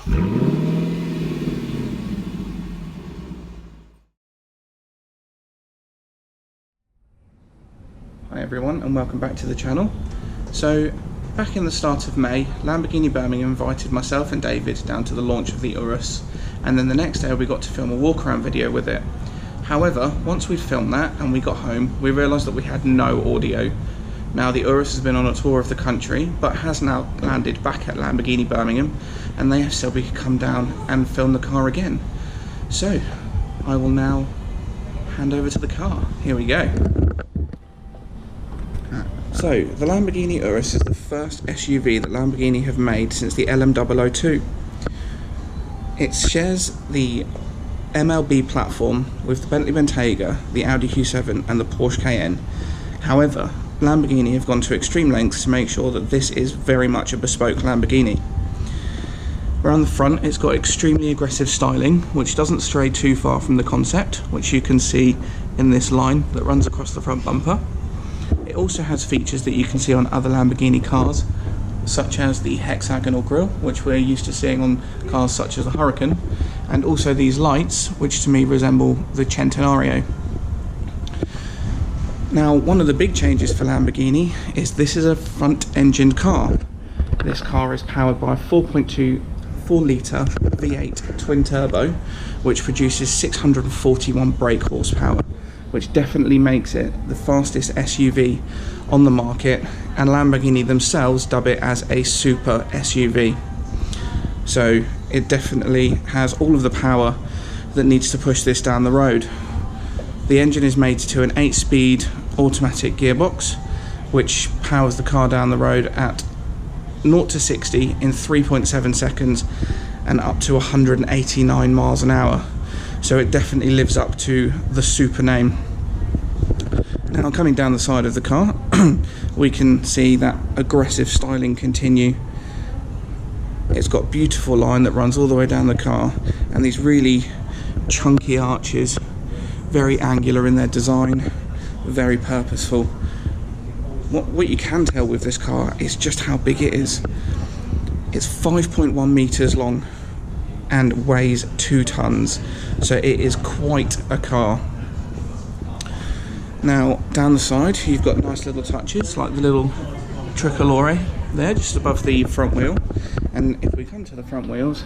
Hi everyone, and welcome back to the channel. So back in the start of May, Lamborghini Birmingham invited myself and David down to the launch of the Urus, and then the next day we got to film a walk around video with it. However, once we'd filmed that and we got home, we realised that we had no audio. Now the Urus has been on a tour of the country, but has now landed back at Lamborghini Birmingham, and they have said we could come down and film the car again. So I will now hand over to the car. Here we go. So, the Lamborghini Urus is the first SUV that Lamborghini have made since the LM002. It shares the MLB platform with the Bentley Bentayga, the Audi Q7 and the Porsche Cayenne. However, Lamborghini have gone to extreme lengths to make sure that this is very much a bespoke Lamborghini. Around the front, it's got extremely aggressive styling, which doesn't stray too far from the concept, which you can see in this line that runs across the front bumper. It also has features that you can see on other Lamborghini cars, such as the hexagonal grille, which we're used to seeing on cars such as the Huracan, and also these lights, which to me resemble the Centenario. Now, one of the big changes for Lamborghini is this is a front-engined car. This car is powered by a 4.2 litre V8 twin turbo, which produces 641 brake horsepower, which definitely makes it the fastest SUV on the market, and Lamborghini themselves dub it as a super SUV. So it definitely has all of the power that needs to push this down the road. The engine is mated to an 8-speed automatic gearbox, which powers the car down the road at 0 to 60 in 3.7 seconds and up to 189 miles an hour. So it definitely lives up to the super name. Now, coming down the side of the car, we can see that aggressive styling continue. It's got a beautiful line that runs all the way down the car, and these really chunky arches, very angular in their design, very purposeful. What you can tell with this car is just how big it is. It's 5.1 meters long and weighs 2 tons, so it is quite a car. Now, down the side, you've got nice little touches, like the little tricolore there, just above the front wheel. And if we come to the front wheels,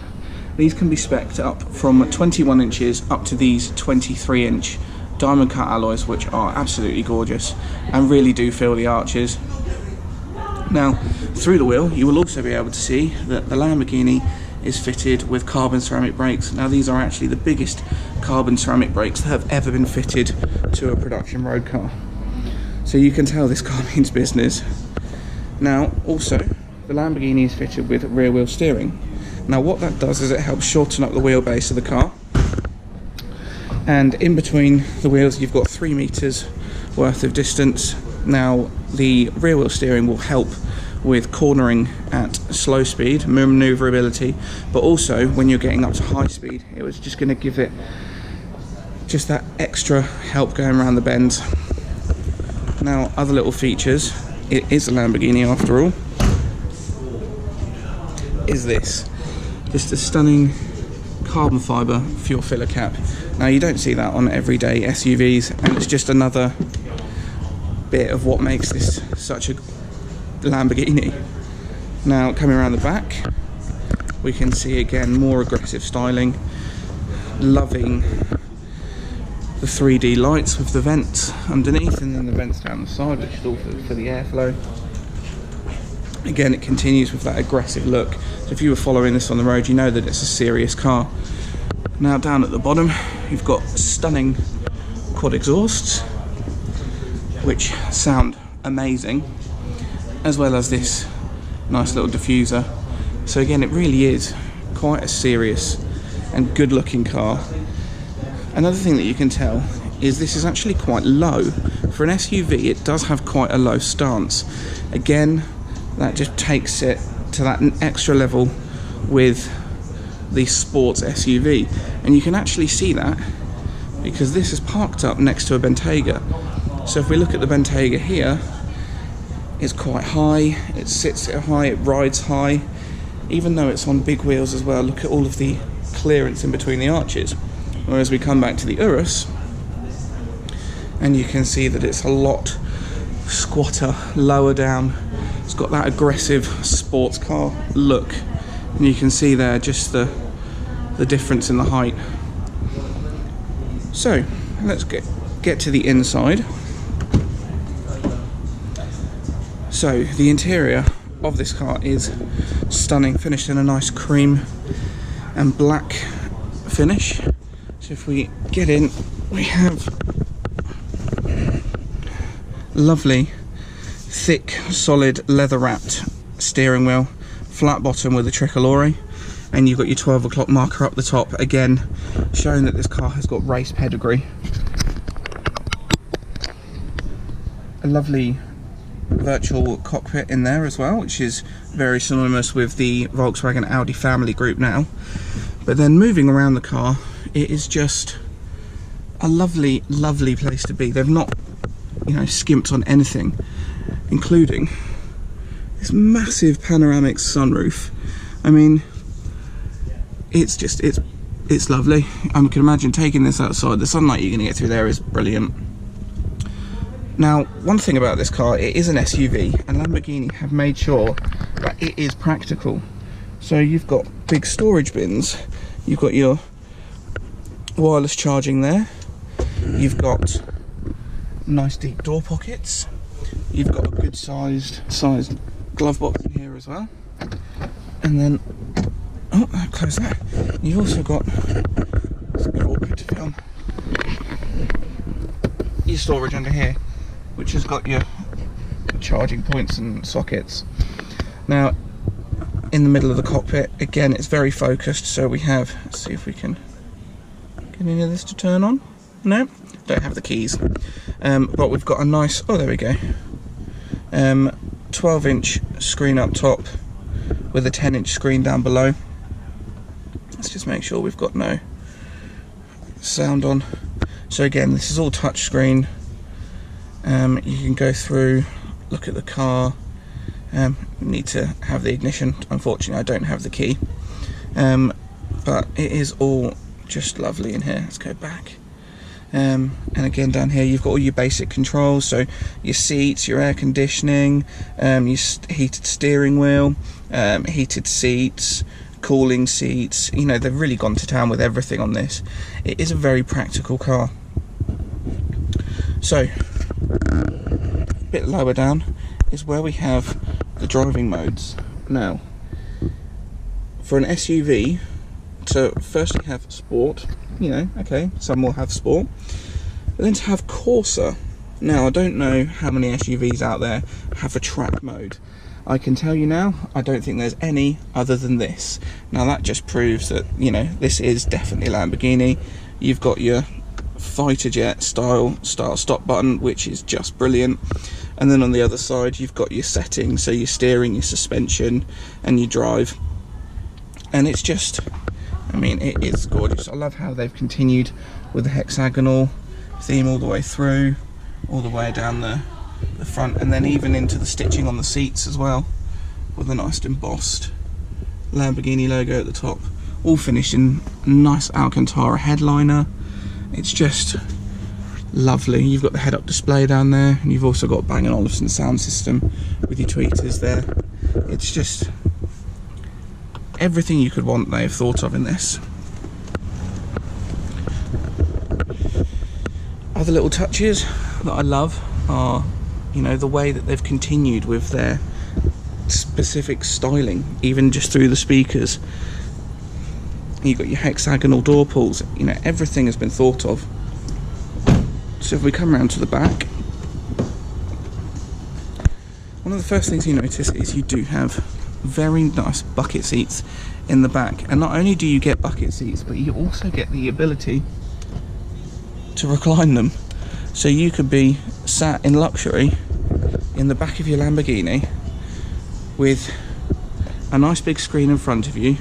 these can be spec'd up from 21 inches up to these 23-inch diamond cut alloys, which are absolutely gorgeous and really do feel the arches. Now, through the wheel, you will also be able to see that the Lamborghini is fitted with carbon ceramic brakes. Now, these are actually the biggest carbon ceramic brakes that have ever been fitted to a production road car. So you can tell this car means business. Now, also, the Lamborghini is fitted with rear wheel steering. Now, what that does is it helps shorten up the wheelbase of the car. And in between the wheels, you've got 3 meters worth of distance. Now, the rear wheel steering will help with cornering at slow speed, maneuverability, but also when you're getting up to high speed, it was just going to give it just that extra help going around the bends. Now, other little features, it is a Lamborghini after all, is this. Just a stunning carbon fibre fuel filler cap. Now, you don't see that on everyday SUVs, and it's just another bit of what makes this such a Lamborghini. Now, coming around the back, we can see again more aggressive styling. Loving the 3D lights with the vents underneath, and then the vents down the side, which is all for the airflow. Again, it continues with that aggressive look. So if you were following this on the road, you know that it's a serious car. Now, down at the bottom, you've got stunning quad exhausts, which sound amazing, as well as this nice little diffuser. So again, it really is quite a serious and good looking car. Another thing that you can tell is this is actually quite low. For an SUV, it does have quite a low stance. Again, that just takes it to that extra level with the sports SUV. And you can actually see that because this is parked up next to a Bentayga. So if we look at the Bentayga here, it's quite high, it sits high, it rides high, even though it's on big wheels as well, look at all of the clearance in between the arches. Whereas we come back to the Urus, and you can see that it's a lot squatter, lower down. It's got that aggressive sports car look, and you can see there just the difference in the height. So let's get to the inside. So the interior of this car is stunning, finished in a nice cream and black finish. So if we get in, we have lovely thick solid leather wrapped steering wheel, flat bottom with a tricolore, and you've got your 12 o'clock marker up the top, again showing that this car has got race pedigree. A lovely virtual cockpit in there as well, which is very synonymous with the Volkswagen Audi family group now. But then moving around the car, it is just a lovely place to be. They've not, you know, skimped on anything, including this massive panoramic sunroof. I mean, it's just it's lovely. I can imagine taking this outside. The sunlight you're going to get through there is brilliant. Now, one thing about this car, it is an SUV, and Lamborghini have made sure that it is practical. So you've got big storage bins, you've got your wireless charging there, you've got nice deep door pockets, you've got a good sized glove box in here as well, and then, oh, close that. You've also got, it's a bit awkward to film, your storage under here, which has got your charging points and sockets. Now, in the middle of the cockpit, again, it's very focused, so we have, let's see if we can get any of this to turn on. No, don't have the keys. But we've got a nice, oh, there we go, 12-inch screen up top with a 10-inch screen down below. Let's just make sure we've got no sound on. So again, this is all touch screen. You can go through, look at the car. You need to have the ignition. Unfortunately, I don't have the key. But it is all just lovely in here. Let's go back. And again, down here you've got all your basic controls, so your seats, your air conditioning, your heated steering wheel, heated seats, cooling seats. You know, they've really gone to town with everything on this. It is a very practical car. So, a bit lower down is where we have the driving modes. Now, for an SUV, to firstly have sport, you know, okay, some will have sport, but then to have Corsa. Now, I don't know how many SUVs out there have a track mode. I can tell you now, I don't think there's any other than this. Now, that just proves that, you know, this is definitely Lamborghini. You've got your fighter jet style start-stop button, which is just brilliant. And then on the other side, you've got your settings, so your steering, your suspension, and your drive. And it's just, I mean, it is gorgeous. I love how they've continued with the hexagonal theme all the way through, all the way down the front, and then even into the stitching on the seats as well, with a nice embossed Lamborghini logo at the top, all finished in nice Alcantara headliner. It's just lovely. You've got the head-up display down there, and you've also got Bang & Olufsen sound system with your tweeters there. It's just everything you could want they've thought of in this. Other little touches that I love are, you know, the way that they've continued with their specific styling, even just through the speakers. You've got your hexagonal door pulls, you know, everything has been thought of. So if we come around to the back, one of the first things you notice is you do have very nice bucket seats in the back. And not only do you get bucket seats, but you also get the ability to recline them. So you could be sat in luxury in the back of your Lamborghini with a nice big screen in front of you,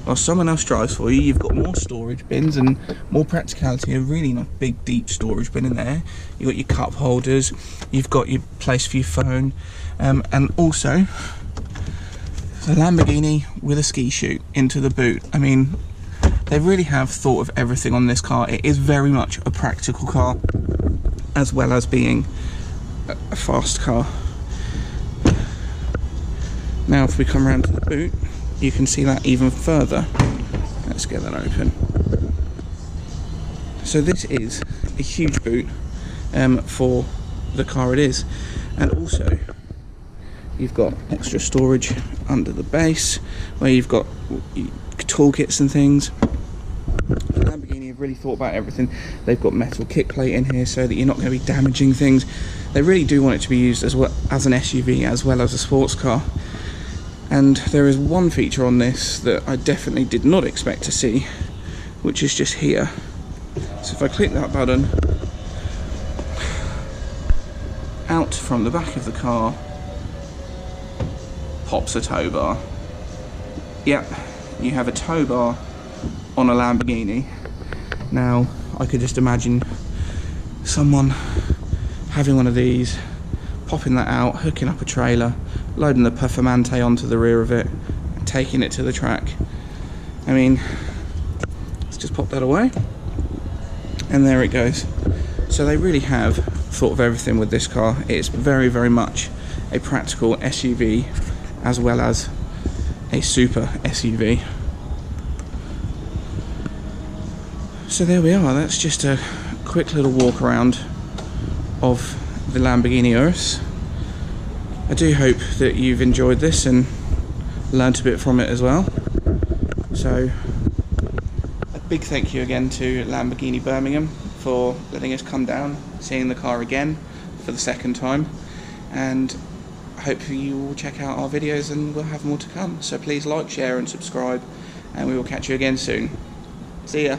while someone else drives for you. You've got more storage bins and more practicality, a really nice big deep storage bin in there. You've got your cup holders, you've got your place for your phone, and also So Lamborghini with a ski chute into the boot. I mean, they really have thought of everything on this car. It is very much a practical car, as well as being a fast car. Now if we come around to the boot, you can see that even further. Let's get that open. So this is a huge boot for the car it is, and also you've got extra storage under the base where you've got toolkits and things. Lamborghini have really thought about everything. They've got metal kick plate in here so that you're not going to be damaging things. They really do want it to be used as well as an SUV as well as a sports car. And there is one feature on this that I definitely did not expect to see, which is just here. So if I click that button, out from the back of the car pops a tow bar. Yep, you have a tow bar on a Lamborghini. Now, I could just imagine someone having one of these, popping that out, hooking up a trailer, loading the Performante onto the rear of it, and taking it to the track. I mean, let's just pop that away, and there it goes. So they really have thought of everything with this car. It's very, very much a practical SUV as well as a super SUV. So there we are. That's just a quick little walk around of the Lamborghini Urus. I do hope that you've enjoyed this and learnt a bit from it as well. So a big thank you again to Lamborghini Birmingham for letting us come down, seeing the car again for the second time, and hopefully you will check out our videos and we'll have more to come. So please like, share and subscribe, and we will catch you again soon. See ya.